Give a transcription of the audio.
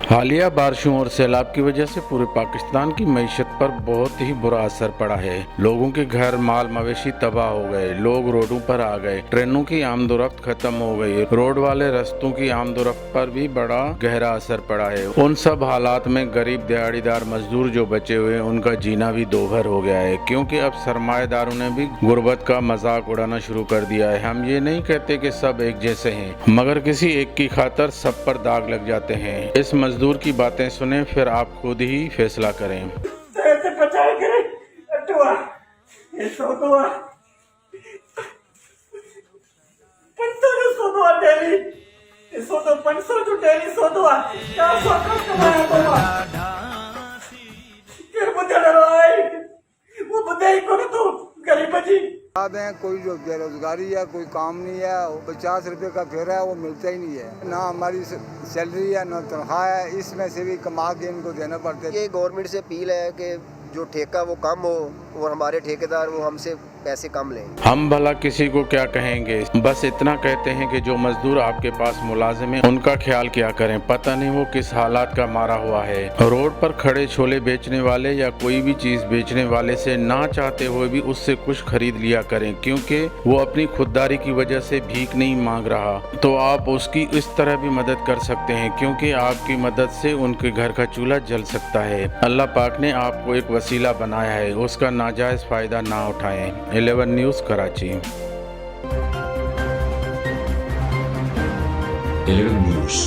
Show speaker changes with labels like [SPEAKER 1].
[SPEAKER 1] हालिया बारिशों और सैलाब की वजह से पूरे पाकिस्तान की मईशत पर बहुत ही बुरा असर पड़ा है। लोगों के घर माल मवेशी तबाह हो गए, लोग रोडों पर आ गए, ट्रेनों की आमदोरफ्त खत्म हो गई, रोड वाले रास्तों की आमदोरफ्त पर भी बड़ा गहरा असर पड़ा है। उन सब हालात में गरीब दिहाड़ीदार मजदूर जो बचे हुए उनका जीना भी दोभर हो गया है, क्योंकि अब सरमाएदारों ने भी गुर्बत का मजाक उड़ाना शुरू कर दिया है। हम ये नहीं कहते कि सब एक जैसे हैं, मगर किसी एक की खातर सब पर दाग लग जाते हैं। इस मजदूर की बातें सुने, फिर आप खुद ही फैसला करें।
[SPEAKER 2] कोई जो बेरोजगारी है, कोई काम नहीं है, वो 50 रुपए का फेरा है, वो मिलता ही नहीं है। ना हमारी सैलरी है ना तनख्वाह है, इसमें से भी कमा के इनको देना पड़ता है।
[SPEAKER 3] ये गवर्नमेंट से अपील है कि जो ठेका वो कम हो और हमारे ठेकेदार वो हमसे पैसे कम लें।
[SPEAKER 1] हम भला किसी को क्या कहेंगे, बस इतना कहते हैं कि जो मजदूर आपके पास मुलाजिम है उनका ख्याल किया करें। पता नहीं वो किस हालात का मारा हुआ है। रोड पर खड़े छोले बेचने वाले या कोई भी चीज बेचने वाले से ना चाहते हुए भी उससे कुछ खरीद लिया करें, क्योंकि वो अपनी खुददारी की वजह से भीख नहीं मांग रहा। तो आप उसकी इस तरह भी मदद कर सकते हैं, क्योंकि आपकी मदद से उनके घर का चूल्हा जल सकता है। अल्लाह पाक ने आपको एक वसीला बनाया है, उसका नाजायज फायदा ना उठाएं। 11 न्यूज़ कराची।
[SPEAKER 4] 11 News